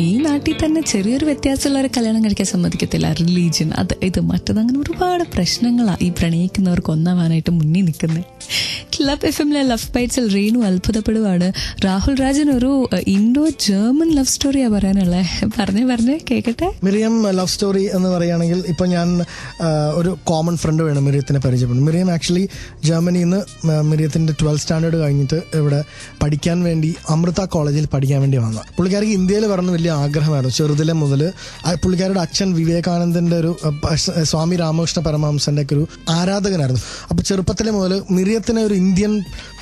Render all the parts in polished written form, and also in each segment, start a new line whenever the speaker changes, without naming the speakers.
ഈ നാട്ടിൽ തന്നെ ചെറിയൊരു വ്യത്യാസമുള്ളവരെ കല്യാണം കഴിക്കാൻ സമ്മതിക്കത്തില്ല. റിലീജിയൻ, അത് ഇത് മറ്റത്, അങ്ങനെ ഒരുപാട് പ്രശ്നങ്ങളാണ് ഈ പ്രണയിക്കുന്നവർക്ക് ഒന്നാവാനായിട്ട് മുന്നിൽ നിൽക്കുന്നത്. ക്ലബ് FM-ലെ ലവ് ബൈറ്റ്സിൽ റീനു അത്ഭുതപ്പെടുവാണ്. രാഹുൽ രാജൻ ഒരു ഇൻഡോ ജർമ്മൻ ലവ് സ്റ്റോറിയാ പറയാനുള്ളത്. പറഞ്ഞേ കേൾക്കട്ടെ.
മിറിയം ലവ് സ്റ്റോറി എന്ന് പറയുകയാണെങ്കിൽ ഇപ്പൊ ഞാൻ ഒരു കോമൺ ഫ്രണ്ട് വേണം മിറിയത്തിനെ പരിചയപ്പെടും. മിറിയം ആക്ച്വലി ജർമ്മനിയിൽ നിന്ന് മിറിയത്തിന്റെ 12th സ്റ്റാൻഡേർഡ് കഴിഞ്ഞിട്ട് ഇവിടെ പഠിക്കാൻ വേണ്ടി അമൃത കോളേജിൽ പഠിക്കാൻ വേണ്ടി വന്ന പുള്ളിക്കാർക്ക് ഇന്ത്യയിൽ വരണം വലിയ ആഗ്രഹമായിരുന്നു. ചെറുതിലെ മുതൽ പുള്ളിക്കാരുടെ അച്ഛൻ വിവേകാനന്ദന്റെ ഒരു സ്വാമി രാമകൃഷ്ണ പരമഹംസന്റെ ഒക്കെ ഒരു ആരാധകനായിരുന്നു. അപ്പൊ ചെറുപ്പത്തിലെ മുതൽ മിറിയത്തിനെ ഒരു ഇന്ത്യൻ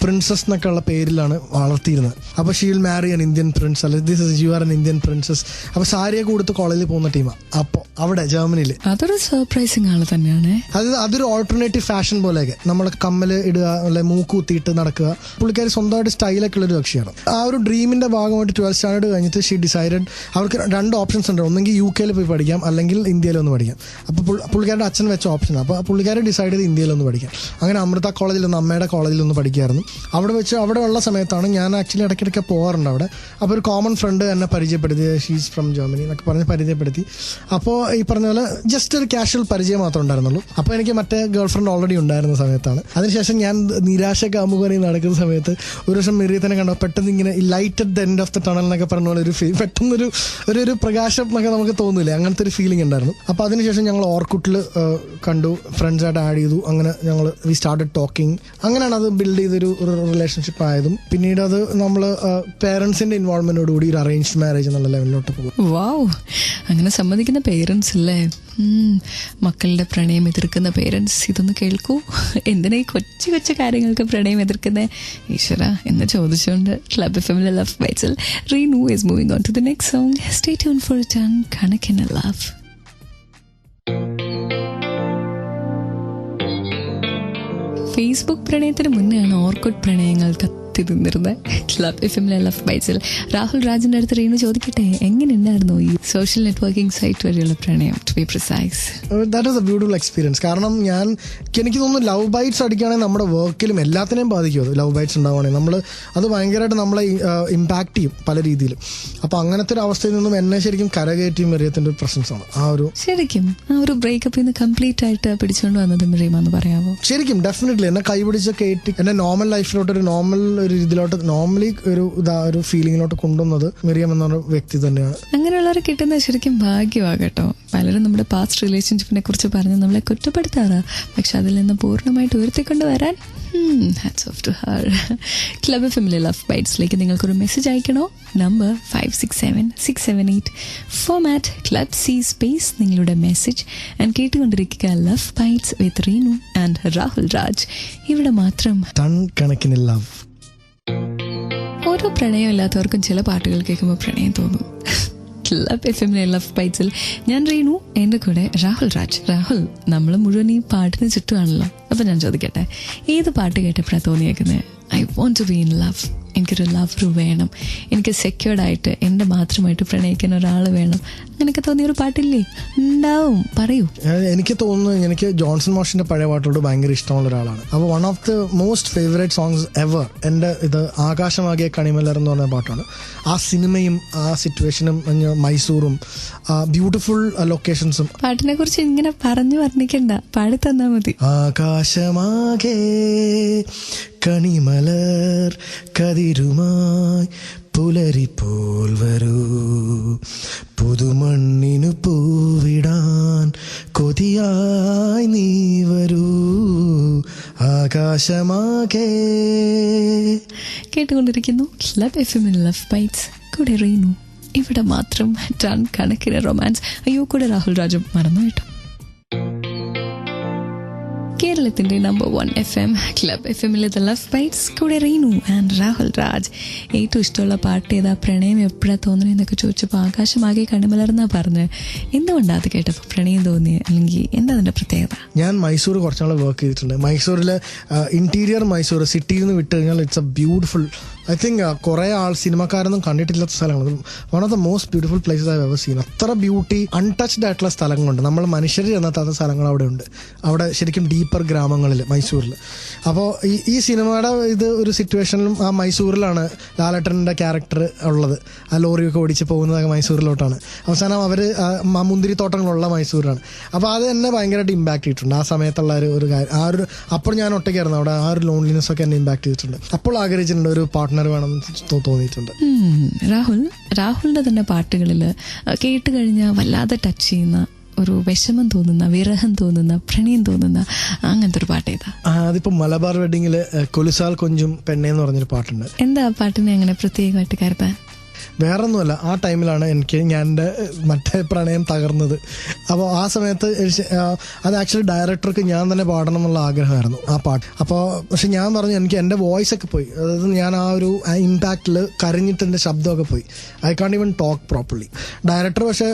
പ്രിൻസസ് എന്നൊക്കെ ഉള്ള പേരിലാണ് വളർത്തിയിരുന്നത്. അപ്പൊ she will marry an Indian prince, അല്ലെങ്കിൽ this is you are an Indian princess. അപ്പൊ സാരിയൊക്കെ കൊടുത്ത് കോളേജിൽ പോകുന്ന ടീമാണ്. അപ്പൊ അവിടെ ജർമ്മനിയിൽ
അതൊരു സർപ്രൈസിങ് ആള് തന്നെയാണ്.
അതൊരു ഓൾട്ടർനേറ്റീവ് ഫാഷൻ പോലെയൊക്കെ നമ്മൾ കമ്മല് ഇടുക, അല്ലെ മൂക്കുത്തിയിട്ട് നടക്കുക. പുള്ളിക്കാരി സ്വന്തമായിട്ട് സ്റ്റൈലൊക്കെ ഉള്ളൊരു കക്ഷിയാണ്. ആ ഒരു ഡ്രീമിന്റെ ഭാഗമായിട്ട് 12th സ്റ്റാൻഡേർഡ് കഴിഞ്ഞിട്ട് ഷീ ഡിസൈഡഡ്, അവർക്ക് 2 ഓപ്ഷൻസ് ഉണ്ട്. ഒന്നെങ്കിൽ UK പോയി പഠിക്കാം, അല്ലെങ്കിൽ ഇന്ത്യയിലൊന്ന് പഠിക്കാം. അപ്പോൾ പുള്ളിക്കാരുടെ അച്ഛൻ വെച്ച ഓപ്ഷൻ. അപ്പോൾ പുള്ളിക്കാരെ ഡിസൈഡ് ചെയ്ത് ഇന്ത്യയിലൊന്ന് പഠിക്കാം. അങ്ങനെ അമൃത കോളേജിലൊന്ന്, അമ്മയുടെ കോളേജിലൊന്ന് പഠിക്കായിരുന്നു. അവിടെ ഉള്ള സമയത്താണ് ഞാൻ ആക്ച്വലി ഇടയ്ക്കിടയ്ക്ക് പോകാറുണ്ട് അവിടെ. അപ്പോൾ ഒരു കോമൺ ഫ്രണ്ട് എന്നെ പരിചയപ്പെടുത്തി, ഷീസ് ഫ്രം ജർമ്മനി എന്നൊക്കെ പറഞ്ഞ് പരിചയപ്പെടുത്തി. അപ്പോൾ ഈ പറഞ്ഞ പോലെ ജസ്റ്റ് ഒരു കാഷ്വൽ പരിചയം മാത്രമേ ഉണ്ടായിരുന്നുള്ളൂ. അപ്പോൾ എനിക്ക് മറ്റേ ഗേൾ ഫ്രണ്ട് ഓൾറെഡി ഉണ്ടായിരുന്ന സമയത്താണ്. അതിനുശേഷം ഞാൻ നിരാശ കാമുകനി നടക്കുന്ന സമയത്ത് ഒരു ദിവസം മിറിയത്തിനെ കണ്ടു. പെട്ടെന്ന് ഇങ്ങനെ light at the end of the tunnel എന്നൊക്കെ പറഞ്ഞ പോലെ ഒരു പെട്ടെന്നൊരു ഒരു പ്രകാശം എന്നൊക്കെ നമുക്ക് തോന്നില്ലേ, അങ്ങനത്തെ ഒരു ഫീലിംഗ് ഉണ്ടായിരുന്നു. അപ്പോൾ അതിനുശേഷം ഞങ്ങൾ ഓർക്കുട്ടിൽ കണ്ടു, ഫ്രണ്ട്സായിട്ട് ആഡ് ചെയ്തു. അങ്ങനെ ഞങ്ങൾ വി സ്റ്റാർട്ടഡ് ടോക്കിംഗ്. അങ്ങനെയാണ് അത് ബിൽഡ് ചെയ്തൊരു റിലേഷൻഷിപ്പ് ആയതും. പിന്നീട് അത് നമ്മൾ പേരൻസിന്റെ ഇൻവോൾവ്മെന്റോടുകൂടി ഒരു അറേഞ്ച്ഡ് മാരേജ് എന്നുള്ള ലെവലിലോട്ട് പോകും.
വാവ്, അങ്ങനെ സമ്മതിക്കുന്ന പേരൻസ് അല്ലേ. മക്കളുടെ പ്രണയം എതിർക്കുന്ന പേരൻസ്, ഇതൊന്ന് കേൾക്കൂ. എന്തിനാ ഈ കൊച്ചു കാര്യങ്ങൾക്ക് പ്രണയം എതിർക്കുന്നത് ഈശ്വര എന്ന് ചോദിച്ചുകൊണ്ട് ക്ലബ് FM-ലെ ലവ് ബൈറ്റ്സിൽ Reenu is moving on to the next song. Stay tune for a ton കണക്കിന് ലവ്. ഫേസ്ബുക്ക് പ്രണയത്തിന് മുന്നെയാണ് ഓർക്കുഡ് പ്രണയങ്ങൾ തിന്നിരുന്നത്. ക്ലബ് FM-ലെ ലവ് ബൈറ്റ്സിൽ രാഹുൽ രാജിന്റെ അടുത്ത് റീനു ചോദിക്കട്ടെ, എങ്ങനെയുണ്ടായിരുന്നു ഈ സോഷ്യൽ നെറ്റ്വർക്കിംഗ് സൈറ്റ് വരെയുള്ള പ്രണയം? To be precise,
that is a beautiful experience. കാരണം എനിക്ക് തോന്നുന്നു ലവ് ബൈറ്റ്സ് അടിക്കുകയാണെങ്കിൽ നമ്മുടെ വർക്കിലും എല്ലാത്തിനെയും ബാധിക്കും. അത് ലവ് ബൈറ്റ്സ് ഉണ്ടാവുകയാണെങ്കിൽ അത് ഭയങ്കരമായിട്ട് നമ്മളെ ഇമ്പാക്ട് ചെയ്യും പല രീതിയിലും. അപ്പൊ അങ്ങനത്തെ ഒരു അവസ്ഥയിൽ നിന്നും എന്നെ ശരിക്കും കരകയറ്റി മെറിയത്തിന്റെ ഒരു പ്രസൻസ് ആണ്.
ശരിക്കും ആ ഒരു ബ്രേക്കപ്പിൽ നിന്ന് കംപ്ലീറ്റ് ആയിട്ട് പിടിച്ചുകൊണ്ട് വന്നത് മെറിയമാന്ന് പറയാമോ?
ശരിക്കും ഡെഫിനറ്റ്ലി എന്നെ കൈപിടിച്ച് കയറ്റി എന്നെ നോർമൽ ലൈഫിലോട്ട് ഒരു ഇതിലോട്ട് നോർമലി ഒരു ഫീലിങ്ങിലോട്ട് കൊണ്ടുവന്നത് മെറിയം എന്ന വ്യക്തി തന്നെയാണ്.
അങ്ങനെയുള്ളവരെ കിട്ടുന്നത് ശരിക്കും ഭാഗ്യമാകട്ടോ. പലരും നമ്മുടെ പാസ്റ്റ് റിലേഷൻഷിപ്പിനെ കുറിച്ച് പറഞ്ഞ് നമ്മളെ കുറ്റപ്പെടുത്താറ്, പക്ഷെ അതിൽ നിന്ന് പൂർണ്ണമായിട്ട് ഉയർത്തിക്കൊണ്ട് വരാൻ hats off to her. Club FM-ലെ ലവ് ബൈറ്റ്സിലേക്ക് നിങ്ങൾക്കൊരു മെസ്സേജ് അയക്കണോ? Number 567678, format club C space നിങ്ങളുടെ മെസ്സേജ്. ആൻഡ് കേട്ടുകൊണ്ടിരിക്കുക love bites with Reenu and Rahul Raj. ഇവിടെ മാത്രം
ടൺ കണക്കിന് ലവ്.
ഓരോ പ്രണയമില്ലാത്തവർക്കും ചില പാട്ടുകൾ കേൾക്കുമ്പോൾ പ്രണയം തോന്നും. ക്ലബ് FM-ലെ ലവ് ബൈറ്റ്സിൽ ഞാൻ റീനു, എൻ്റെ കൂടെ രാഹുൽ രാജ്. രാഹുൽ, നമ്മൾ മുഴുവൻ ഈ പാട്ടിന് ചുറ്റുമാണല്ലോ. അപ്പം ഞാൻ ചോദിക്കട്ടെ, ഏത് പാട്ട് കേട്ടപ്പോഴാണ് തോന്നിയേക്കുന്നത് I want to be in love, എനിക്കൊരു ലവ് വേണം, എനിക്ക് സെക്യൂർഡായിട്ട് എൻ്റെ മാത്രമായിട്ട് പ്രണയിക്കുന്ന ഒരാൾ വേണം, അങ്ങനെയൊക്കെ തോന്നിയൊരു പാട്ടില്ലേ? ഉണ്ടാവും, പറയൂ.
എനിക്ക് തോന്നുന്നു എനിക്ക് ജോൺസൺ മാഷിന്റെ പഴയ പാട്ടോട് ഭയങ്കര ഇഷ്ടമുള്ള ഒരാളാണ്. അപ്പോൾ one of the most favourite songs ever എൻ്റെ ഇത് ആകാശമാകിയ കണിമലർ എന്ന് പറഞ്ഞ പാട്ടാണ്. ആ സിനിമയും ആ സിറ്റുവേഷനും മൈസൂറും ബ്യൂട്ടിഫുൾ ലൊക്കേഷൻസും.
പാട്ടിനെ കുറിച്ച് ഇങ്ങനെ പറഞ്ഞു വർണ്ണിക്കണ്ട, പാടി തന്നാ മതി.
ആകാശമാകെ കണിമലർ കതിരുമായി പുലരിപ്പോൽ വരൂ, പുതുമണ്ണിനു പൂവിടാൻ കൊതിയായി നീ വരൂ, ആകാശമാകെ.
കേട്ടുകൊണ്ടിരിക്കുന്നു ക്ലബ് FM-ലെ ലവ് ബൈറ്റ്സ്. കൂടെ റീനു, ഇവിടെ മാത്രം ടൺ കണക്കിന് റൊമാൻസ്. അയ്യോ, കൂടെ രാഹുൽ രാജും മറന്നു കേട്ടോ. കേരളത്തിന്റെ നമ്പർ 1 FM ക്ലബ് FM-ലെ ലവ് ബൈറ്റ്സ്. കൂടെ റീനു ആൻഡ് രാഹുൽ രാജ്. ഏറ്റവും ഇഷ്ടമുള്ള പാട്ട് ഏതാ, പ്രണയം എപ്പോഴാ തോന്നുന്നതെന്നൊക്കെ ചോദിച്ചപ്പോൾ ആകാശമാകെ കണിമലർന്നാ പറഞ്ഞ്. എന്തുകൊണ്ടാണ് അത് കേട്ടപ്പോൾ പ്രണയം തോന്നിയത്, അല്ലെങ്കിൽ എന്താ അതിന്റെ പ്രത്യേകത?
ഞാൻ മൈസൂർ കുറച്ചാൾ വർക്ക് ചെയ്തിട്ടുണ്ട്. മൈസൂരിലെ ഇന്റീരിയർ മൈസൂർ സിറ്റിയിൽ നിന്ന് വിട്ട് കഴിഞ്ഞാൽ it's A beautiful, I think കുറേ സിനിമക്കാരൊന്നും കണ്ടിട്ടില്ലാത്ത സ്ഥലമാണ്. One of the most beautiful places I ever seen. അത്ര ബ്യൂട്ടി, അൺടച്ച്ഡ് ആയിട്ടുള്ള സ്ഥലങ്ങളുണ്ട്. നമ്മൾ മനുഷ്യർ ചെന്നെത്താത്ത സ്ഥലങ്ങൾ അവിടെ ഉണ്ട്. അവിടെ ശരിക്കും ഡീപ്പർ ഗ്രാമങ്ങളിൽ മൈസൂരിൽ. അപ്പോൾ ഈ സിനിമയുടെ ഇത് ഒരു സിറ്റുവേഷനിലും ആ മൈസൂരിലാണ് ലാലേട്ടൻ്റെ ക്യാരക്ടർ ഉള്ളത്. ആ ലോറിയൊക്കെ ഓടിച്ച് പോകുന്നത് മൈസൂരിലോട്ടാണ്. അവസാനം അവർ മുന്തിരിത്തോട്ടങ്ങളുള്ള മൈസൂരാണ്. അപ്പോൾ അത് എന്നെ ഭയങ്കരമായിട്ട് ഇമ്പാക്ട് ചെയ്തിട്ടുണ്ട് ആ സമയത്തുള്ള ഒരു കാര്യം. അപ്പോൾ ഞാൻ ഒറ്റയ്ക്കായിരുന്നു അവിടെ. ആ ഒരു ലോൺലിനെസ് ഒക്കെ എന്നെ ഇമ്പാക്ട് ചെയ്തിട്ടുണ്ട്. അപ്പോൾ ആഗ്രഹിച്ചിട്ടുണ്ട് ഒരു പാർട്ട്ണർ വേണം തോന്നിയിട്ടുണ്ട്.
രാഹുലിന്റെ തന്നെ പാട്ടുകളിൽ കേട്ട് കഴിഞ്ഞാൽ വല്ലാതെ ടച്ച് ചെയ്യുന്ന ഒരു വിഷമം തോന്നുന്ന, വിരഹം തോന്നുന്ന, പ്രണയം തോന്നുന്ന അങ്ങനത്തെ ഒരു പാട്ട് ഏതാ?
അതിപ്പോ മലബാർ വെഡിങ്ങില് കൊലുസാൽ കൊഞ്ചും പെണ്ണേന്ന് പറഞ്ഞൊരു പാട്ടുണ്ട്.
എന്താ ആ പാട്ടിനെ അങ്ങനെ പ്രത്യേകമായിട്ട് കരുതാൻ?
വേറൊന്നുമല്ല, ആ ടൈമിലാണ് ഞാൻ എൻ്റെ മറ്റേ പ്രണയം തകർന്നത്. അപ്പോൾ ആ സമയത്ത് അത് ആക്ച്വലി ഡയറക്ടർക്ക് ഞാൻ തന്നെ പാടണം എന്നുള്ള ആഗ്രഹമായിരുന്നു ആ പാട്ട്. അപ്പോൾ പക്ഷെ ഞാൻ പറഞ്ഞു എനിക്ക് എൻ്റെ വോയിസ് ഒക്കെ പോയി. അതായത് ഞാൻ ആ ഒരു ഇമ്പാക്റ്റിൽ കരഞ്ഞിട്ട് എൻ്റെ ശബ്ദമൊക്കെ പോയി. I can't even talk properly. Director പക്ഷേ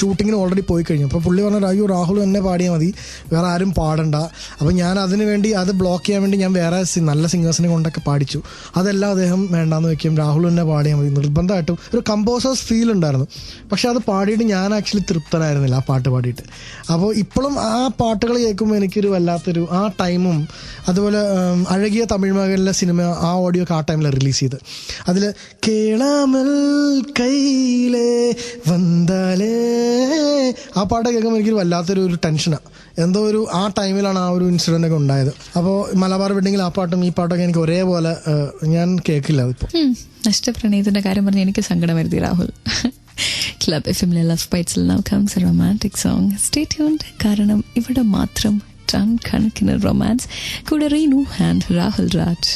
ഷൂട്ടിങ്ങിന് ഓൾറെഡി പോയി കഴിഞ്ഞു. അപ്പോൾ പുള്ളി പറഞ്ഞു അയ്യോ രാഹുൽ എന്നെ പാടിയാൽ മതി, വേറെ ആരും പാടണ്ട. അപ്പോൾ ഞാൻ അതിന് വേണ്ടി അത് ബ്ലോക്ക് ചെയ്യാൻ വേണ്ടി ഞാൻ വേറെ നല്ല സിംഗേഴ്സിനെ കൊണ്ടൊക്കെ പാടിച്ചു. അതെല്ലാം അദ്ദേഹം വേണ്ടാന്ന് വെക്കും, രാഹുൽ എന്നെ പാടിയാൽ മതി നിർബന്ധമായിട്ടും. ഒരു കമ്പോസേഴ്സ് ഫീൽ ഉണ്ടായിരുന്നു. പക്ഷെ അത് പാടിയിട്ട് ഞാൻ ആക്ച്വലി തൃപ്തനായിരുന്നില്ല ആ പാട്ട് പാടിയിട്ട്. അപ്പോൾ ഇപ്പോഴും ആ പാട്ടുകൾ കേൾക്കുമ്പോൾ എനിക്കൊരു വല്ലാത്തൊരു ആ ടൈമും, അതുപോലെ അഴകിയ തമിഴ് മകനിലെ സിനിമ ആ ഓഡിയോ ഒക്കെ ആ ടൈമിൽ റിലീസ് ചെയ്ത് അതിൽ കേളാമൽ കൈലേ വந்தாലേ ആ പാട്ട് കേൾക്കുമ്പോൾ എനിക്കൊരു വല്ലാത്തൊരു ടെൻഷനാണ്. എന്തോ ഒരു ആ ടൈമിലാണ് ആ ഒരു ഇൻസിഡൻ്റ് ഒക്കെ ഉണ്ടായത്. അപ്പോൾ മലബാർ വെഡിങ്ങിൽ ആ പാട്ടും ഈ പാട്ടൊക്കെ എനിക്ക് ഒരേപോലെ ഞാൻ കേൾക്കില്ല അതിപ്പോൾ.
നഷ്ടപ്രണയത്തിന്റെ കാര്യം പറഞ്ഞ് എനിക്ക് സങ്കടം വരുത്തി രാഹുൽ. ക്ലബ് എഫ്എമ്മിലെ ലവ് ബൈറ്റ്സിൽ now comes a romantic song. Stay tuned, കാരണം ഇവിടെ മാത്രം ടൺ കണക്കിന് റൊമാൻസ്. കൂടെ റീനു ആൻഡ് രാഹുൽ രാജ്.